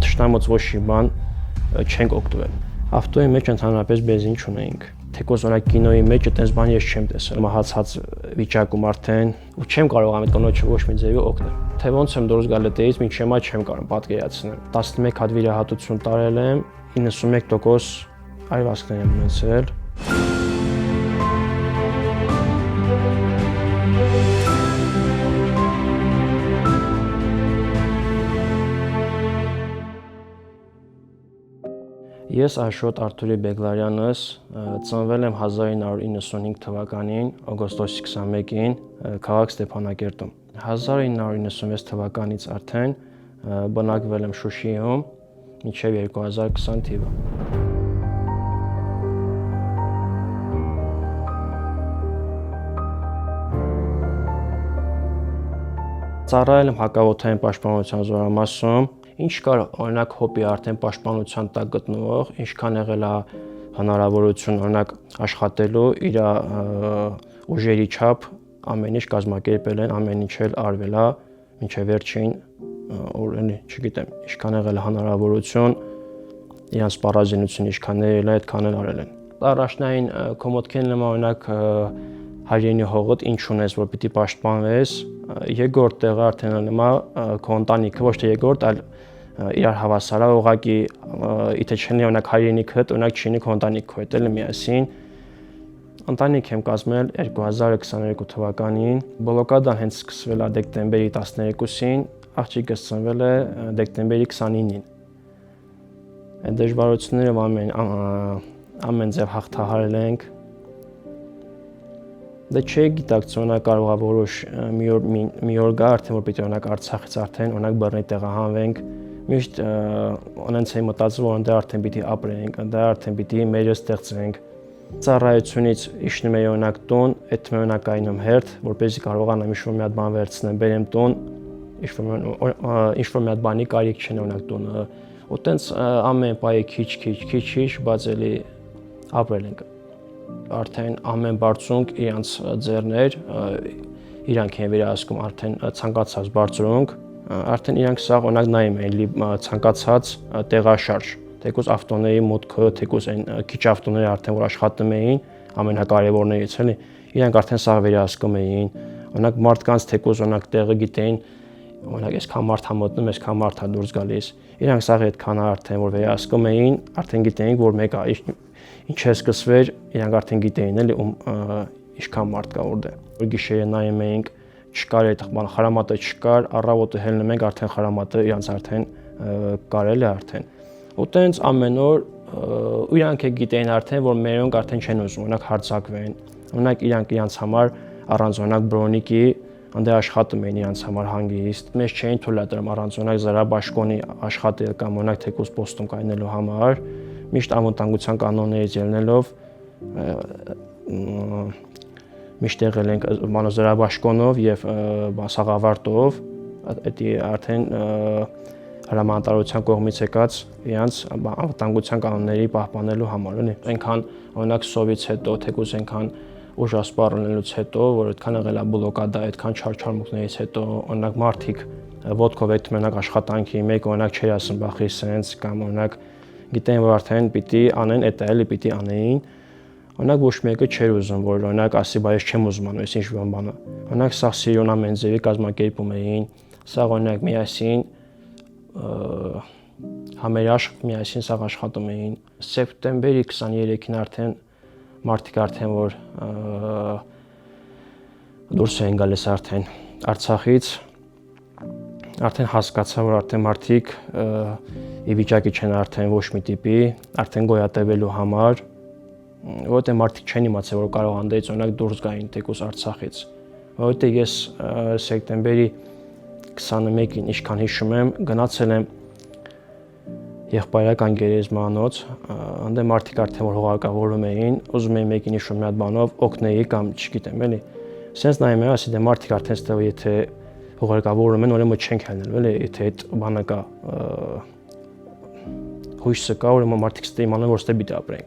թշնամուց ոչ մի բան չենք օգտվել։ Ավտոյի մեջ ընդհանրապես բենզին չունեինք։ Թեկոս օրինակ կինոյի մեջ այդպես բան ես չեմ տեսել, մահացած վիճակում արդեն ու չեմ կարող այդ կնոջը ոչ մի ձևի օգնել։ Թե ոնց եմ դուրս գալ այդից, մինչ հիմա չեմ կարող պատկերացնել։ 11 հատ վիրահատություն տարել եմ, 91% այրվածքներ եմ ունեցել։ Ես Աշոտ Արթուրի Բեգլարյանս ծնվել եմ 1995 թվականին օգոստոսի 21-ին քաղաք Ստեփանակերտում։ 1996 թվականից արդեն բնակվել եմ Շուշիում մինչև 2020 թիվը։ Ծառայել եմ հակաօդային պաշտպանության զորամասում։ Ինչ կար օրինակ հոբի արդեն պաշտպանության տակ գտնվող, ինչքան եղել է հնարավորություն օրինակ աշխատելու իր ուժերի չափ ամեն ինչ կազմակերպել են, ամեն ինչ էլ արվել է մինչև վերջին օրենի, չգիտեմ, ինչքան եղել է հնարավորություն, իրանց սպառազինություն ինչքան եղել է, այդքան էլ արել են։ Առաջնային քո մտքին նման օրինակ հայրենի հողդ ինչ ունես, որ պիտի պաշտպանվես, երկրորդ տեղը արդեն նմա քո ընտանիքը, ոչ թե երկրորդ, այլ իրար հավասարա ուղղակի իթե չլինի օրինակ հայրենիքդ, օրինակ չլինի քո ընտանիքը հետ էլ միասին։ Ընտանիք եմ կազմել 2022 թվականին, բլոկադան հենց սկսվել է դեկտեմբերի 12-ին, աղջիկս ծնվել է դեկտեմբերի 29-ին։ Այդ դժվարությունները ամեն ձև հաղթահարել ենք։ Դե չէ գիտակցում օրինակ կարող է որոշ մի օր գա արդեն որ պիտի օրինակ Արցախից արդեն օրինակ բռնի տեղահանվենք, միշտ ունենց էի մտածում որ դե արդեն պիտի ապրենք, դե արդեն պիտի մերը ստեղծենք։ Ծառայությունից իջնում էի օրինակ տուն, այդ օրինակ կայնում հերթ, որպեսզի կարողանամ ինչ-որ մի հատ բան վերցնեմ, բերեմ տուն, ինչ-որ մի հատ բանի կարիք չեն օրինակ տունը։ Ու տենց ամեն պահի քիչ, բայց էլի ապրել ենք։ Արդեն ամեն բարձունք իրանց ձեռներ, իրանք են վերահսկում արդեն ցանկացած բարձրունք, արդեն իրանք սա օրինակ նայում էին ցանկացած տեղաշարժ, թեկուզ ավտոների մուտքը, թեկուզ այն քիչ ավտոները արդեն որ աշխատում էին, ամենակարևորներից էլի, իրանք արդեն սա վերահսկում էին, օրինակ մարդկանց թեկուզ օրինակ տեղը գիտեին, օրինակ այսքան մարդ է մտնում, այսքան մարդ է դուրս գալիս, իրանք սա այդքան արդեն որ վերահսկում էին, արդեն գիտեին որ մեկը ինչ է սկսվել, իրանք արդեն գիտեին էլի ինչքան մարդ կա որտեղ։ Որ գիշերը նայում էինք, չկար այդ խարամատը չկար, առավոտը հելնում ենք արդեն խարամատը իրանց արդեն կարել է արդեն։ Ու տենց ամեն օր ու իրանք է գիտեին արդեն որ մերոնք արդեն չեն ուզում օրինակ հարձակվեն։ Օրինակ իրանք իրանց համար առանց օրինակ բրոնիկի անդե աշխատում էին իրանց համար հանգիստ։ Մեզ չէին թույլատրում առանց օրինակ զրաբաշխոնի աշխատել կամ օրինակ թեկուզ պոստում կայնելու համար։ Միշտ անվտանգության կանոններից ելնելով միշտ եղել ենք զրաբաշխոնով եւ սաղավարտով, դա արդեն հրամանատարության կողմից եկած իրանց անվտանգության կանոնների պահպանելու համար էլի։ Այնքան օրինակ սովից հետո, թեկուզ այնքան ուժասպառնելուց հետո, որ այդքան եղել է բլոկադա, այդքան չարչարմունքներից հետո, օրինակ մարդիկ ոտքով այդ մենակ աշխատանքի մեկ օրինակ չէր ասում բախի սենց կամ օրինակ գիտեն որ արդեն պիտի անեն, այդ էլի պիտի անեին։ Օրինակ ոչ մեկը չէր ուզում որ օրինակ ասի բայց չեմ ուզում անես ինչ բանը։ Օրինակ սա սիրուն ամեն ձևի կազմակերպում էին, սա օրինակ միասին համերաշխ միասին սա աշխատում էին։ Սեպտեմբերի 23-ին արդեն մարդիկ արդեն որ դուրս էին գալիս արդեն Արցախից, արդեն հասկացա որ արդեն մարդիկ ի վիճակի չեն արդեն ոչ մի տիպի, արդեն գոյատևելու համար, որտեղ մարդիկ չեն իմացել որ կարող անդից օրինակ դուրս գային թեկուզ Արցախից։ Որտեղ ես սեպտեմբերի 21-ին ինչքան հիշում եմ, գնացել եմ եղբայրական գերեզմանոց, անդե մարդիկ արդեն որ հողարկավորում էին, ուզում էին մեկին ինչ-որ մի հատ բանով օգնեի կամ չգիտեմ էլի։ Սենց նայում եմ, ասի դե մարդիկ արդեն ստեղ եթե հողարկավորում են, ուրեմն չենք հելնել, էլի, եթե այդ բանը կա հույսը կա, ուրեմն մարդիկ ստե իմանան որ ստե պիտի ապրենք։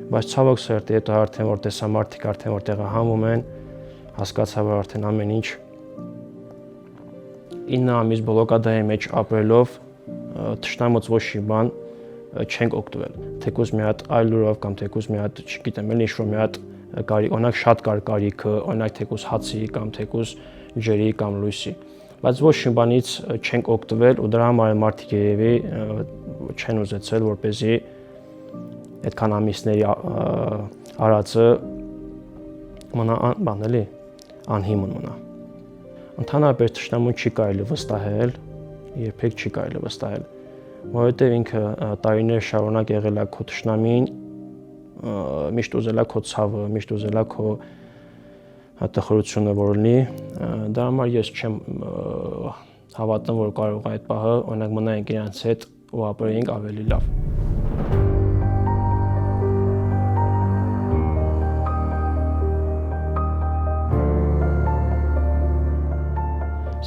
Բայց ցավոք սերտի հետո արդեն որ տեսա մարդիկ արդեն որ տեղահանվում են, հասկացա որ արդեն ամեն ինչ 9 ամիս բլոկադայի մեջ ապրելով թշնամուց ոչ մի բան չենք օգտվել։ Թեկուզ մի հատ այլուրով կամ թեկուզ մի հատ, չգիտեմ, էլի ինչ-որ մի հատ օրինակ շատ կարիքը, օրինակ թեկուզ հացի կամ թեկուզ ջրի կամ լույսի, բայց ոչ մի բանից չենք օգտվել ու դրա համար մարդիկ երևի չեն ուզեցել, որպեսզի այդքան ամիսների արածը մնա բան էլի անհիմն մնա։ Ընդհանրապես թշնամուն չի կարելի վստահել, երբեք չի կարելի վստահել, որովհետև ինքը տարիներ շարունակ եղել է քո թշնամին, միշտ ուզել է քո ցավը, միշտ ուզել է քո տխրությունը որ լինի, դրա համար ես չեմ հավատում, որ կարող է այդ պահը օրինակ մնայինք իրancs հետ ու ապրեինք ավելի լավ։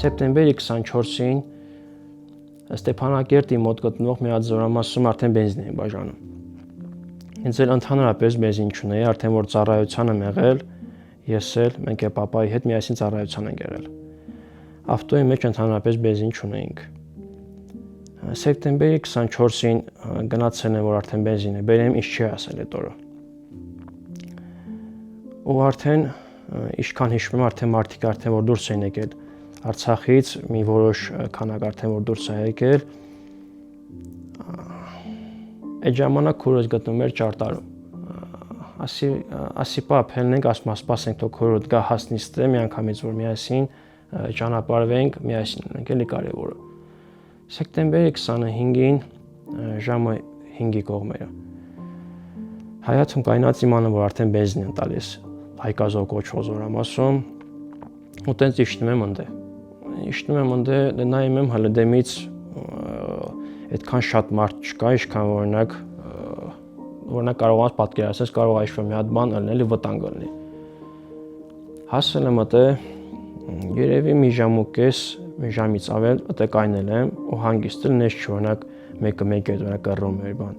Սեպտեմբերի 24-ին Ստեփանակերտի մոտ գտնվող մի հատ զորամասում արդեն բենզին էին բաժանում։ Ինձ էլ ընդհանրապես բենզին չունեի, արդեն որ ծառայության եմ եղել, ես էլ մենք է պապայի հետ միասին ծառայության ենք եղել։ Ավտոյի մեջ ընդհանրապես բենզին չունեինք։ Սեպտեմբերի 24-ին գնացել եմ, որ արդեն բենզին է բերեմ, ինչ չի ասել այդ օրը։ Ու արդեն ինչքան հիշում եմ, արդեն մարդիկ արդեն որ դուրս էին եկել Արցախից մի որոշ քանակ արդեն որ դուրս է եկել, այդ ժամանակ քուրս գտնում էր Ճարտարում։ Ասի պապ հելնենք, ասում սպասենք թող քուրդ գա հասնի ստե, միանգամից որ միասին ճանապարհվենք, միասին ենք, էլի կարևորը։ Սեպտեմբերի 25-ին ժամը 5-ի կողմերը։ Հայացում կայնած իմանում, որ արդեն բենզին են տալիս Հայկազով կոչվող զորամասում, ու տենց իջնում եմ ընդ։ Իջնում եմ ընդ, նայում եմ հələ դեմից այդքան շատ մարդ չկա, ինչքան օրինակ կարող ես պատկերացնել, կարող է ինչ-որ մի հատ բան լինի, վտանգ լինի։ Հասել եմ ըտե, երևի մի ժամ ու կես, մի ժամից ավել ըտե կայնել եմ ու հանգիստ լինես չի, օրինակ մեկը հետ օրինակ կռում էր բան։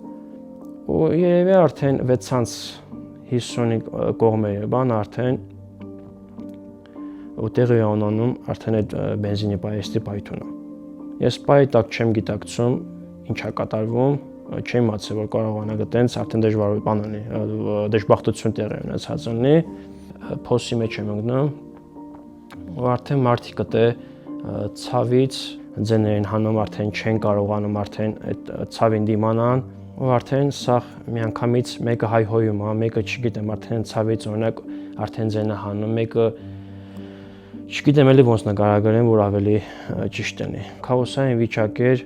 Ու երևի արդեն 6:50-ի կողմերը բան արդեն ու տեղի է ունենում արդեն այդ բենզինի պայեստի պայթունը։ Ես պայի տակ չեմ գիտակցում ինչ է կատարվում, չեմ իմացել, որ կարողանա այտենց արդեն դժվար բան լինի, դժբախտություն տեղի ունեցած լինի, փոսի մեջ եմ ընկնում ու արդեն մարդիկ դե ցավից ձեներ են հանում, արդեն չեն կարողանում արդեն այդ ցավին դիմանան ու արդեն սա միանգամից մեկը հայհոյում է, մեկը չգիտեմ, արդեն ցավից օրինակ արդեն ձենը հանում, մեկը չգիտեմ էլի ոնց նկարագրեմ, որ ավելի ճիշտ լինի։ Քաոսային վիճակ էր,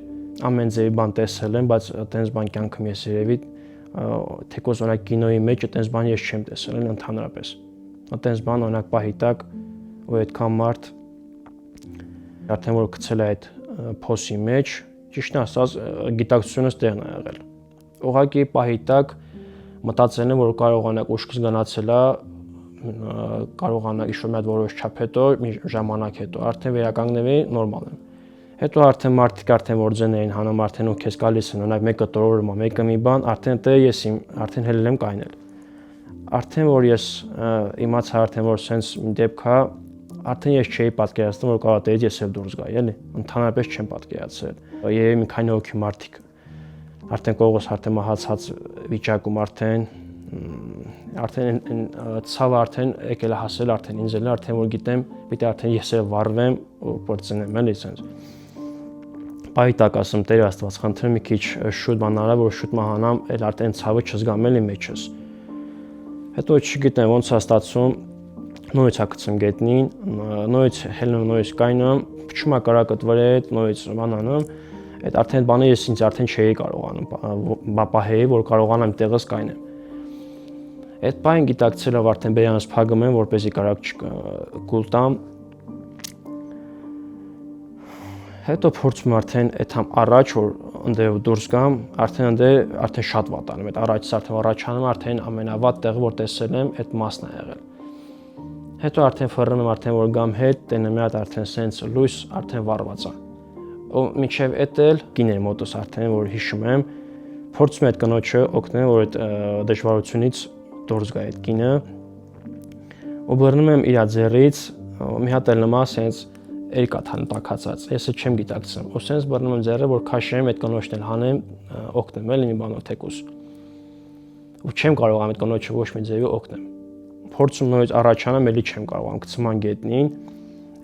ամեն ձևի բան տեսել եմ, բայց այտենց բան կյանքում ես երևի թեկոս օրինակ կինոյի մեջ այտենց բան ես չեմ տեսել ընդհանրապես։ Այտենց բան օրինակ պահի տակ ու այդքան մարդ արդեն որ գցել է այդ փոսի մեջ, ճիշտն ասած գիտակցությունս տեղն է եղել։ Ուղղակի պահի տակ մտածել եմ, որ կարողանակ ուշքս գնացել է, կարողանա ինչ-որ մի հատ որոշ չափ հետո, մի ժամանակ հետո արդեն վերականգնվի նորմալ եմ։ Հետո արդեն մարդիկ արդեն որ ձեն էին հանում, արդեն ու քեզ գալիս են, օրինակ մեկը տորորում է, մեկը մի բան, արդեն դե ես արդեն հելել եմ կայնել։ Արդեն որ ես իմացա արդեն որ սենց մի դեպք է, արդեն ես չէի պատկերացնում, որ կարող է ես էլ դուրս գայի, էլի։ Ընդհանրապես չեմ պատկերացրել։ Երևի մի քանի հոգի մարդիկ արդեն կողոս արդեն մահացած վիճակում արդեն ցավը արդեն եկել է հասել արդեն ինձ էլ արդեն որ գիտեմ, պիտի արդեն ես էլ վառվեմ ու փորձեմ էլի սենց։ Պայի տակ ասում Տեր Աստված, խնդրեմ մի քիչ շուտ բան արա, որ շուտ մահանամ, էլ արդեն ցավը չզգամ էլի մեջս։ Հետո չգիտեմ ոնց է ստացվում, նորից հագցում գետնին, նորից հելնում, նորից կայնում, փչում կարակդ վրա հետ, նորից բանանում, այդ արդեն բանը ես ինձ արդեն չէի կարողանում պահեի, որ կարողանամ տեղս կայնեմ։ Այդ պայն գիտակցելով արդեն բերանս փակում եմ, որպեսզի կարակ կուլ տամ։ Հետո փորձում արդեն այդ համ առաջ որ ընդերով դուրս գամ, արդեն շատ վատանում, այդ առաջից արդեն առաջանում, արդեն ամենավատ տեղը որ տեսել եմ, այդ մասն է եղել։ Հետո արդեն ֆռնում եմ արդեն որ գամ հետ, տենեմ մի հատ արդեն սենց լույս արդեն վառված է։ Ու մինչև էդ էլ կիներ մոտս արդեն որ հիշում եմ, փորձում եմ այդ կնոջը օգնել, որ այդ դժվարությունից դուրս գա այդ կինը։ Ու բռնում եմ իր ձեռից, մի հատ էլ նմա սենց երկա տակածած, ես չեմ գիտակցում։ Ու սենց բռնում եմ ձեռը, որ քաշեմ այդ կնոջն էլ հանեմ, օգնեմ էլի մի բանով թեկուս։ Ու չեմ կարող այդ կնոջը ոչ մի ձևի օգնեմ։ Փորձում նորից առաջանամ, էլի չեմ կարող, գցում եմ գետնին։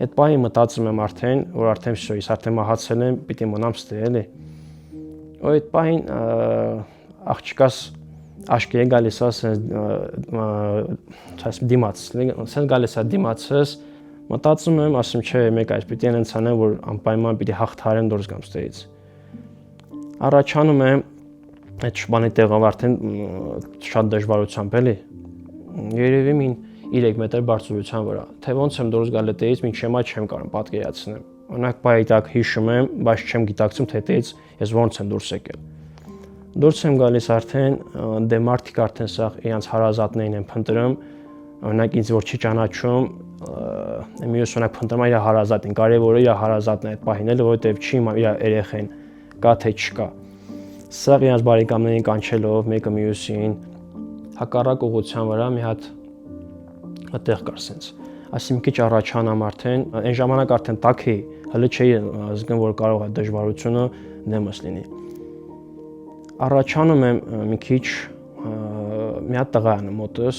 Այդ պահին մտածում եմ արդեն, որ արդեն всё, ես արդեն մահացել եմ, պիտի մնամ ստե էլի։ Ու այդ պահին աղջկաս աշկի է գալիս ասես դիմաց, սենց գալիս է դիմացս, մտածում եմ, ասում չէ, մեկ այս պիտի այնց անեմ, որ անպայման պիտի հաղթարեմ դուրս գամ ստեից։ Առաջանում եմ այդ շբանի տեղով արդեն շատ դժվարությամբ էլի։ Երևի մին 3 մետր բարձրության վրա։ Թե ոնց եմ դուրս գալ այդից, մինչ հիմա չեմ կարող պատկերացնել։ Օրինակ բայ տակ հիշում եմ, բայց չեմ գիտակցում թե այդից ես ոնց եմ դուրս եկել։ Դուրս եմ գալիս արդեն, դե մարդիկ արդեն սա իրենց հարազատներին են փնտրում, օրինակ ինձ որ չի ճանաչում, մյուս օրինակ փնտրում իր հարազատին, կարևորը իր հարազատն է այդ պահին էլ, որովհետև չի իմանում իր երեխեն կա թե չկա։ Սա իրենց բարեկամներին կանչելով մեկը մյուսին հակառակ ուղղության վրա մի հատ այդտեղ կար սենց։ Ասի մի քիչ առաջանամ արդեն, այն ժամանակ արդեն տաք էի, հələ չէի զգում որ կարող է դժվարությունը դեմս լինի։ Առաջանում եմ մի քիչ մի հատ տղա է մոտս,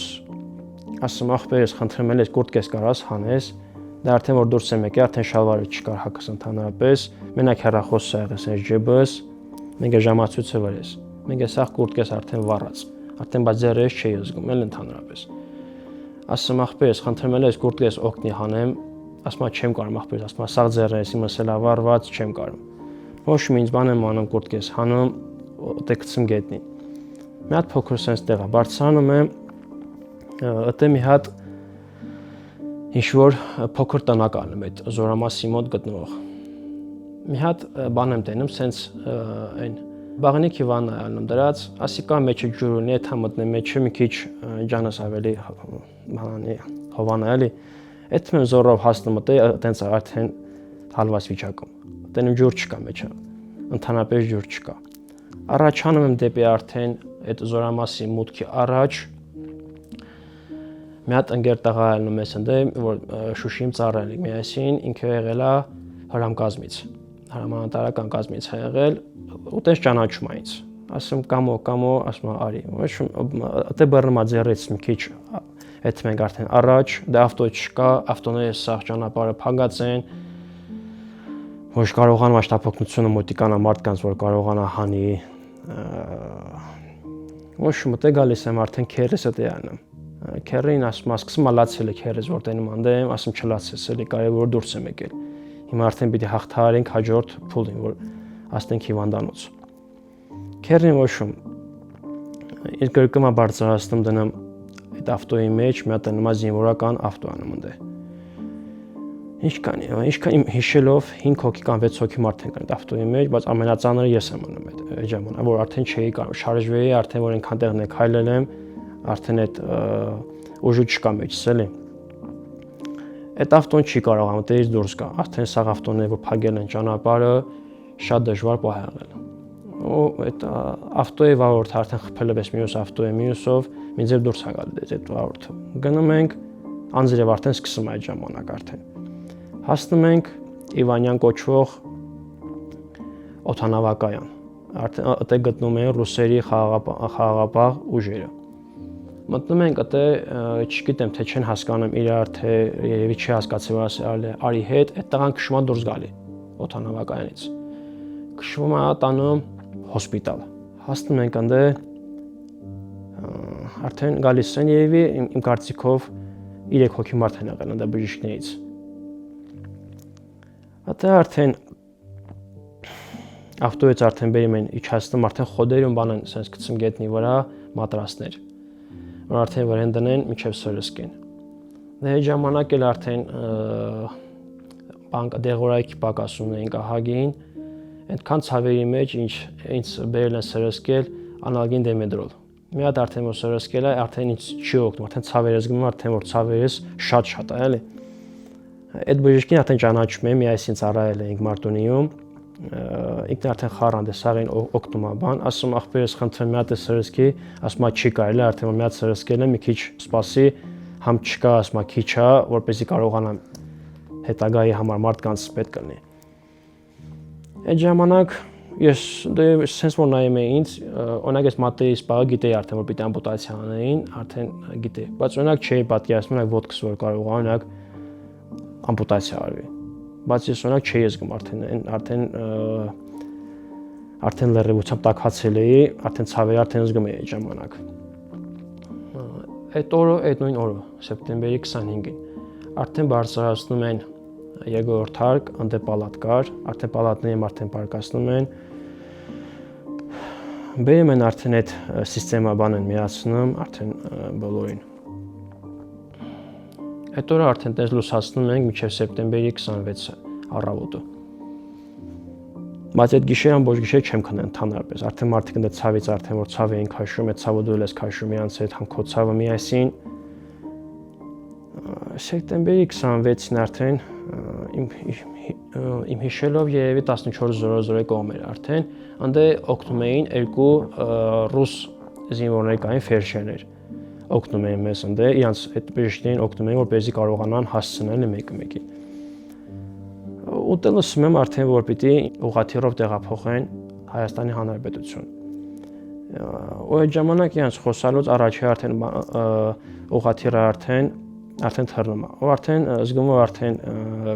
ասում ախպերս խնդրում եմ ես կուրտկես կարաս հանես, դա արդեն որ դուրս եմ եկել, արդեն շալվարը չկար հակս ընդհանրապես, մենակ հեռախոսը եղես այս ջեբս, մենք ժամացույցը վրես, մենք սա կուրտկես արդեն վառած, արդեն բայց ձեռերս չէի զգում էլ ընդհանրապես։ Ասում ախպերս խնդրում եմ ես կուրտկես օգնի հանեմ, ասում չեմ կարող ախպերս, ասում սա ձեռերս իմս էլ ավառված չեմ կարող։ Ոչ մի ինձ բան եմ անում կուրտկես հանում տեքցում գետնին։ Մի հատ փոքր սենց տեղ է, բարձրանում եմ, ըտե մի հատ ինչ-որ փոքր տնական եմ այդ զորամասի մոտ գտնվող։ Մի հատ բան եմ տենում, սենց այն բաղնիքի վաննա է անում դրած, ասի կա մեջը ջուր ունի, եթե մտնեմ մեջը մի քիչ ջանս ավելի բանի հովանա էլի։ Այդ մեն զորով հասնում ըտե, այտենց արդեն հալված վիճակում։ Տենում ջուր չկա մեջը, ընդհանրապես ջուր չկա։ Առաջանում եմ դեպի արդեն այդ զորամասի մուտքի առաջ մի հատ ընկեր տղա ելնում ես ընդ որ Շուշիում ծառայել եք միասին, ինքը եղել է հրամկազմից, հրամանատարական կազմից է եղել, ու տես ճանաչում է ինձ։ Ասում կամո, ասում արի, այդտե բռնում է ձեռից մի քիչ, այդ մենք արդեն առաջ, դե ավտո չկա, ավտոները սաղ ճանապարհը փակած են, ոչ կարողանում աշտապօգնությունը մոտիկանա մարդկանց, որ կարողանա հանի ոչ մտե գալիս եմ արդեն քերես է անում։ Քերին ասում սկսում ալացել է քերես որ տենում անդեմ, ասում չլացես, էլի կարևոր դուրս եմ եկել։ Հիմա արդեն պիտի հաղթահարենք հաջորդ փուլին, որ աստենք հիվանդանոց։ Քերին ոչում իր կրկնա բարձրացնում դնեմ այդ ավտոյի մեջ, մի հատ նոմա զինվորական ավտո անում ընդ։ Ինչքան հիշելով 5 հոգի կամ 6 հոգի մարդ են կան ավտոյի մեջ, բայց ամենածանրը ես եմ անում այդ ժամանակ, որ արդեն չէի կարող շարժվեի, արդեն որ այնքան տեղն է քայլել եմ, արդեն այդ ուժու չկա մեջս էլի։ Այդ ավտոն չի կարողանում դերից դուրս գա, արդեն սա ավտոները որ փակել են ճանապարհը, շատ դժվար պահ է եղել։ Ու այդ ավտոյի վարորդը արդեն խփել է մյուս ավտոյի մյուսով, ինձ էլ դուրս է գալիս այդ վարորդը։ Գնում ենք, անձրև արդեն սկսում է այդ ժամանակ արդեն։ Հասնում ենք Իվանյան կոչվող օդանավակայան, արդեն ըտե գտնում են ռուսերի խաղաղապահ ուժերը։ Մտնում ենք ըտե, չգիտեմ թե չեն հասկանում իրար, թե երևի չի հասկացել որ արի հետ, այդ տղան քշում է դուրս գալի օդանավակայանից։ Քշվում է տանում հոսպիտալ։ Հասնում ենք ընդ արդեն գալիս են երևի իմ կարծիքով 3 հոգի մարդ են եղել ընդ բժիշկներից։ Ատե արդեն ավտոյից արդեն բերում են իջացնում, արդեն խոդերում բան են սենց գցում գետնի վրա մատրասներ, որ արդեն վրան դնեն մինչև սրսկեն։ Դե այդ ժամանակ էլ արդեն բանկա դեղորայքի պակաս ունեին ահագին, այնքան ցավերի մեջ ինձ բերել են սրսկել անալգին դեմեդրոլ։ Մի հատ արդեն որ սրսկել է, արդեն ինձ չի օգնում, արդեն ցավերս զգում եմ, արդեն որ ցավերս շատ է, էլի։ Այդ բժիշկին արդեն ճանաչում եմ, միասին ծառայել էինք Մարտունիում, ինքն արդեն խառանդ է, սաղին օգնում է բան, ասում ախպերս խնդրեմ մի հատ է սրսկի, ասում չի կարելի, արդեն որ մի հատ սրսկել եմ, մի քիչ սպասի, համ չկա, ասում քիչ է, որպեսզի կարողանամ հետագայի համար մարդկանց պետք կլինի։ Այդ ժամանակ ես sense որ նայում էի ինձ, օրինակ ես մատերի սպաղը գիտեի արդեն որ պիտի ամպուտացիա անեին, արդեն գիտեի, բայց օրինակ չէի պատկերացնում օրինակ ոտքս որ կարող է օրինակ ամպուտացիա արվի։ Բայց ես օրինակ չէի զգում արդեն լրիվությամբ տաքացել էի, արդեն ցավերը արդեն զգում էի այդ ժամանակ։ Այդ օրը, այդ նույն օրը, սեպտեմբերի 25-ին, արդեն բարձրացնում են երկրորդ հարկ, ընդ պալատ կար, արդեն պալատներում արդեն պարկասնում են։ Բերում են արդեն այդ սիստեմա բան են միացնում, արդեն բոլորին։ Այդ օրը արդեն տես լուսացնում ենք մինչև սեպտեմբերի 26-ը առավոտը։ Բայց այդ գիշերան ոչ գիշեր չեմ քնել ընդհանրապես, արդեն մարդիկ ընդ ցավից արդեն որ ցավ էին քաշում, այդ ցավը դու ես քաշում իրանց հետ համ քո ցավը միասին։ Սեպտեմբերի 26-ին արդեն իմ հիշելով երևի 14:00 կողմեր արդեն ընդ օգնում էին երկու ռուս զինվորներ կային ֆերշերներ օգնում էին մեզ ընդ իրանց այդ բժիշկներին օգնում էին որպեսզի կարողանան հասցնել մեկը մեկին ուտել լսում եմ արդեն որ պիտի ուղղաթիռով տեղափոխեն Հայաստանի Հանրապետություն ու այդ ժամանակ իրանց խոսալուց առաջի արդեն ուղղաթիռը արդեն թռնում է, ու արդեն զգում եմ արդեն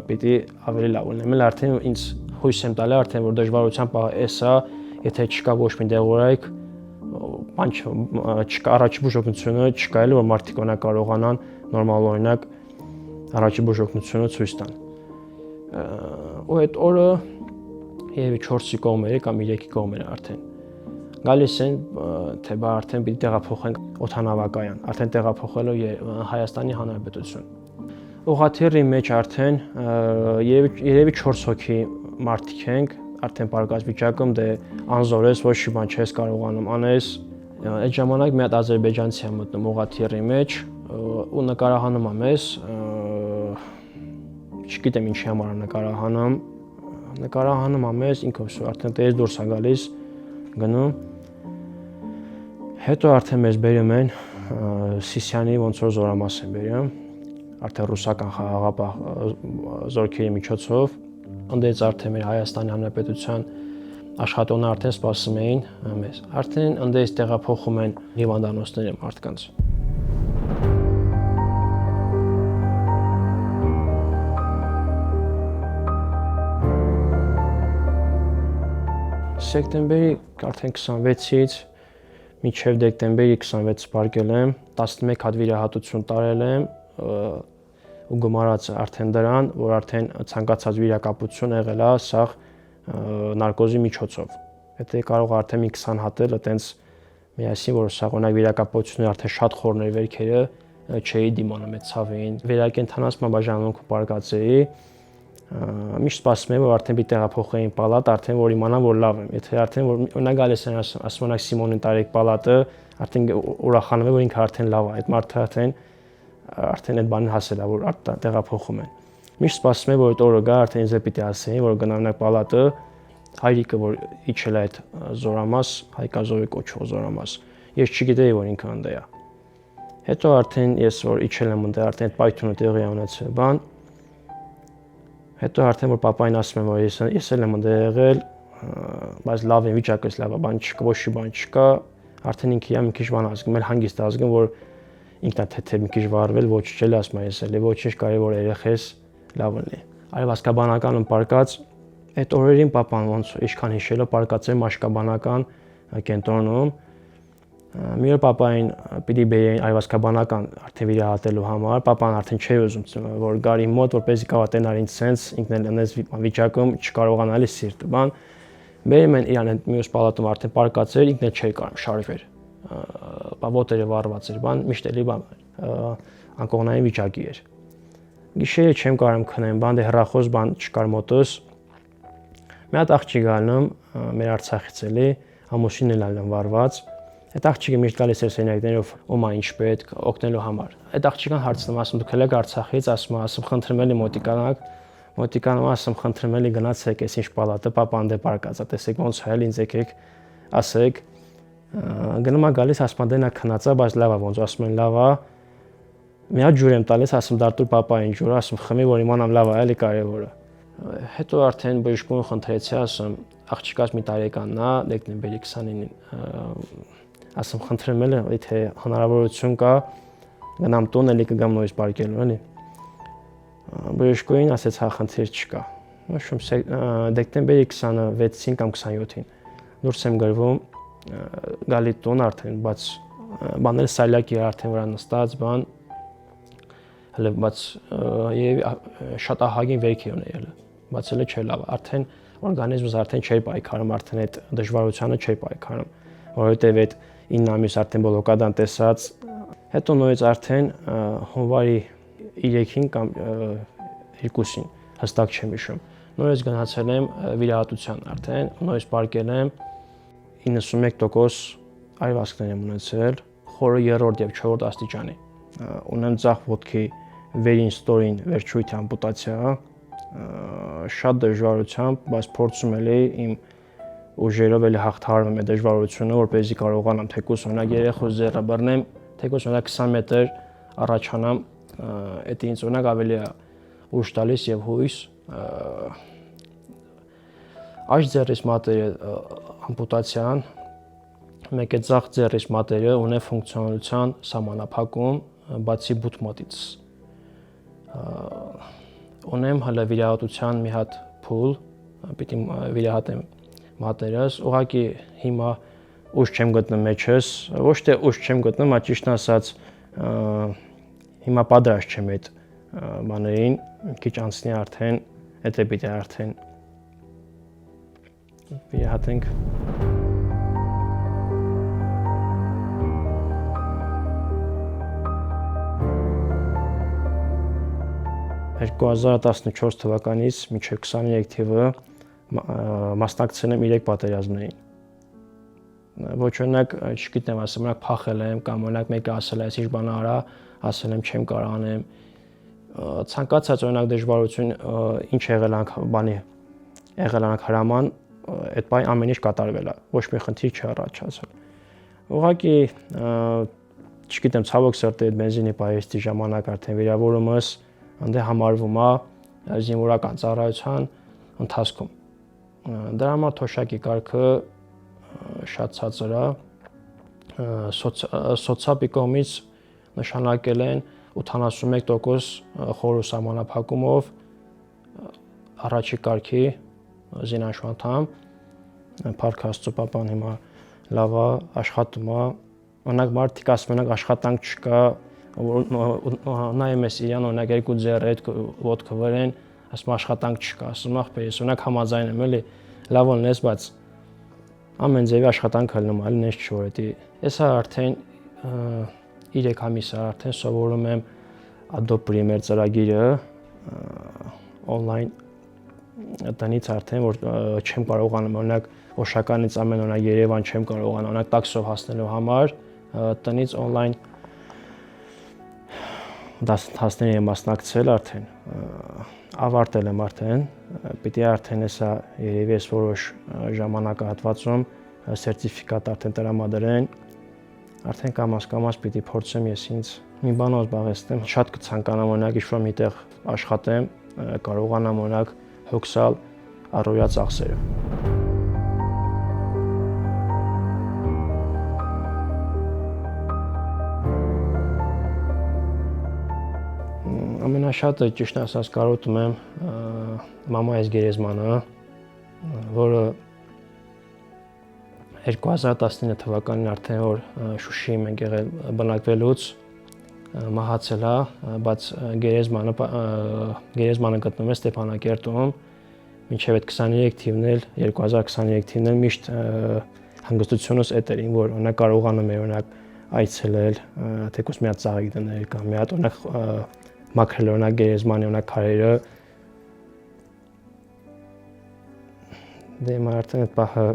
պիտի ավելի լավ լինի, արդեն ինձ հույս եմ տալի արդեն որ դժվարությամբ էսա, եթե չկա ոչ մի դեղորայք, բան չկա առաջի բուժօգնությունը չկա էլ որ մարդիկ օրինակ կարողանան նորմալ օրինակ առաջի բուժօգնությունը ցույց տան։ Ու այդ օրը երևի 4-ի կողմերը կամ 3-ի կողմերը արդեն գալիս են թե բա արդեն պիտի տեղափոխենք օդանավակայան, արդեն տեղափոխելով Հայաստանի Հանրապետություն։ Ուղղաթիռի մեջ արդեն երևի 4 հոգի մարդիկ ենք, արդեն պարկած վիճակում դե անզորես ոչ մի բան չես կարողանում անես։ Այդ ժամանակ մի հատ ադրբեջանցի է մտնում ուղղաթիռի մեջ ու նկարահանում է մեզ, չգիտեմ ինչի համար նկարահանում է մեզ, ինքը արդեն տես դուրս է գալիս գնում հետո արդեն մեզ բերում են Սիսիանի ոնց որ զորամաս են բերում արդեն ռուսական խաղաղապահ զորքերի միջոցով ընդդից արդեն մեր Հայաստանի Հանրապետության աշխատողները արդեն սպասում էին մեզ արդեն ընդդից տեղափոխում են հիվանդանոցները մարդկանց Սեպտեմբերի արդեն 26-ից մինչև դեկտեմբերի 26 սպարկել եմ, 11 հատ վիրահատություն տարել եմ ու գումարած արդեն դրան, որ արդեն ցանկացած վիրակապություն եղել է սաղ նարկոզի միջոցով։ Եթե կարող արդեն մի 20 հատ էլ այտենց միասին, որ սաղ օրինակ վիրակապությունները արդեն շատ խորներ վերքերը չէի դիմանում այդ ցավին։ Վերակենդանացման բաժանմունքում պարկած էի միշտ սպասում եմ որ արդեն պիտի տեղափոխեին պալատ արդեն որ իմանամ որ լավ եմ եթե արդեն որ օրինակ գալիս են ասում են Սիմոնին տարեք պալատը արդեն ուրախանում եմ որ ինքը արդեն լավ է այդ մարդը արդեն այդ բանին հասել է որ տեղափոխում են միշտ սպասում եմ որ այդ օրը գա արդեն ինձ պիտի ասեին որ գնամ պալատը հայրիկը որ իջել է այդ զորամաս հայկազորի կոչվող զորամաս ես չգիտեի որ ինքը ընդ է հետո արդեն ես որ իջել եմ ընդ արդեն այդ պայթյունը տեղի ունեցել բան Հետո արդեն որ papayin ասում եմ որ ես էլ եմ ընդ եղել, բայց լավ է վիճակս լավ է, բան չկա, ոչ մի բան չկա, արդեն ինքը մի քիչ բան ազգում, էլ հանգիստ ազգում, որ ինքնաթեթև մի քիչ վարվել, ոչ չէ, ասում եմ ես էլ ոչինչ կարևոր երեխես լավ լինի։ Այո, Ասկաբանականում պարկած այդ օրերին papan ոնց ինչքան հիշելով պարկած էր Մաշկաբանական կենտրոնում Մի օր papayin պիտի բերեին Ասկաբանական արդեն վիրահատելու համար, papan արդեն չէր ուզում որ գար իմ մոտ, որպեսզի կավատենար ինձ սենց, ինքն էլ այնպես վիճակում չկարողանալի սիրտը, բան։ Բերում են իրան մյուս պալատում արդեն պարկած էր, ինքն էլ չէր կարող շարժվել։ Ոտերը վառված էր, բան, միշտ էլի բան անկողնային վիճակի էր։ Գիշերը չեմ կարող քնեմ, բան դե հեռախոս բան չկար մոտս։ Մի հատ աղջիկ ալնում, մեր Արցախից էլի, ամուսինն էլ ալնում վառված։ Այդ աղջիկը միշտ գալիս էր սենյակներով ում է ինչ պետք օգնելու համար։ Այդ աղջիկան հարցնում, ասում դուք եք Արցախից, ասում խնդրում էլի մոտիկանում ասում խնդրում էլի գնացեք այս ինչ պալատը, papan դե պարկած է, տեսեք ոնց է, ինձ եկեք, ասեք։ Գնում է գալիս ասում դե նա քնած է, բայց լավ է ոնց ասում են լավ է։ Մի հատ ջուր եմ տալիս, ասում դարտուր պապային ջուր, ասում խմի, որ իմանամ լավ է, էլի կարևորը։ Հետո արդեն բժշկուն խնդրեցի, ասում աղջիկաս մի տարեկանն է, դեկտեմբերի 29-ին, ասում խնդրեմ էլ եթե հնարավորություն կա, գնամ տուն, էլի կգամ նույնիսկ պարկելու, էլի։ Բժշկուհին ասեց, հա խնդիր չկա։ Նշում դեկտեմբերի 26-ին կամ 27-ին դուրս եմ գրվում, գալի տուն արդեն, բայց բաները սալյակի արդեն վրա նստած, բան հələ բայց եւ շատ ահագին վերք է ունել, բայց հələ չէ լավ, արդեն օրգանիզմս արդեն չէր պայքարում, արդեն այդ դժվարությանը չէր պայքարում, որովհետեւ այդ 9 ամիս արդեն բլոկադան տեսած, հետո նույնից արդեն հունվարի 3-ին կամ 2-ին հստակ չեմ հիշում, նույնից գնացել եմ վիրահատության արդեն, նույնից պարկել եմ 91% այրվածքներ եմ ունեցել, խորը 3-րդ եւ 4-րդ աստիճանի, ունեմ ձախ ոտքի վերին ստորին վերջույթի ամպուտացիա, շատ դժվարությամբ, բայց փորձում էի իմ ուժերով էլի հաղթահարում եմ այդ դժվարությունը, որպեսզի կարողանամ թեկուզ օրինակ երեխուս ձեռը բռնեմ, թեկուզ օրինակ 20 մետր առաջանամ, դա ինձ օրինակ ավելի ուժ տալիս եւ հույս, այս ձեռիս մատերը ամպուտացիան, մեկ է ձախ ձեռիս մատերը ունեն ֆունկցիոնալության սահմանափակում, բացի բութ մոտից։ Ունեմ հələ վիրահատության մի հատ փուլ, պիտի վիրահատեմ մատերս, ուղղակի հիմա ուժ չեմ գտնում մեջս, ոչ թե ուժ չեմ գտնում, այլ ճիշտ ասած հիմա պատրաստ չեմ այդ բաներին, քիչ անցնի արդեն, դա պիտի արդեն վիրահատենք։ 2014 թվականից մինչև 23 թիվը մասնակցել եմ 3 պատերազմներին։ Ոչ օրինակ, չգիտեմ, ասեմ, օրինակ փախել եմ կամ օրինակ մեկը ասել է, ինչ բան արա, ասել եմ չեմ կարող անեմ։ Ցանկացած օրինակ դժվարություն, ինչ եղել անք հրաման, այդ բան ամեն ինչ կատարվել է, ոչ մի խնդիր չի առաջացել։ Ուղղակի չգիտեմ, ցավոք սրտի այդ բենզինի պահեստի ժամանակ արդեն վիրավորումս անդե համարվում է զինվորական ծառայության ընթացքում։ Դրա համար թոշակի կարգը շատ ցածր է, սոցիալի կողմից նշանակել են 81% խորհրդ սահմանափակումով առաջի կարգի զինանշու անդամ, Փառք Աստծո պապան հիմա լավ է, աշխատում է, օրինակ մարդիկ ասում են աշխատանք չկա, նայում ես իրան, օրինակ երկու ձեռը այդ ոտքը վրեն, ասում աշխատանք չկա, ասում ախպեր, ես օրինակ համաձայն եմ, էլի լավ ունես, բայց ամեն ձևի աշխատանք հլնում է, էլի չի որ դա։ Ես արդեն 3 ամիս արդեն սովորում եմ Adobe Premiere ծրագիրը on-line տնից արդեն, որ չեմ կարողանում, օրինակ Օշականից ամեն օրինակ Երևան չեմ կարողանում, օրինակ տաքսով հասնելու համար տնից on-line դասընթացների եմ մասնակցել արդեն, ավարտել եմ արդեն, պիտի արդեն հեսա երևի ես որոշ ժամանակահատվածում սերտիֆիկատ արդեն տրամադրեն, արդեն կամաց պիտի փորձեմ ես ինձ մի բանով զբաղեցնեմ, շատ կցանկանամ օրինակ ինչ-որ միտեղ աշխատեմ, կարողանամ օրինակ հոգսալ առօրյա ծախսերը։ Ամենաշատը ճիշտ ասած կարոտում եմ մամայիս գերեզմանը, որը 2019 թվականին արդեն որ Շուշիում ենք եղել բնակվելուց մահացել է, բայց գերեզմանը գտնվում է Ստեփանակերտում, մինչև այդ 23 թիվն էլ 2023 թիվն էլ միշտ հանգստությունս էդ էր, որ օրինակ կարողանում եմ օրինակ այցելել, թեկուզ մի հատ ծաղիկ դնել կամ մի հատ օրինակ մաքրել օրինակ գերեզմանի օրինակ քարերը, դե արդեն այդ պահը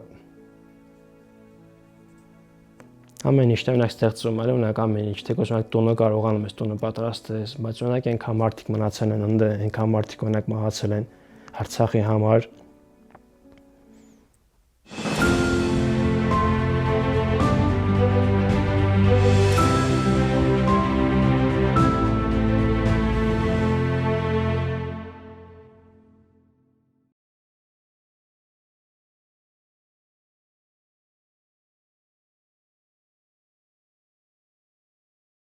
ամեն ինչ օրինակ ստեղծում է, օրինակ ամեն ինչ, թեկուզ օրինակ տունը կարողանում ես տունը պատրաստես, բայց օրինակ այնքան մարդիկ մնացել են ընդ, այնքան մարդիկ օրինակ մահացել են Արցախի համար,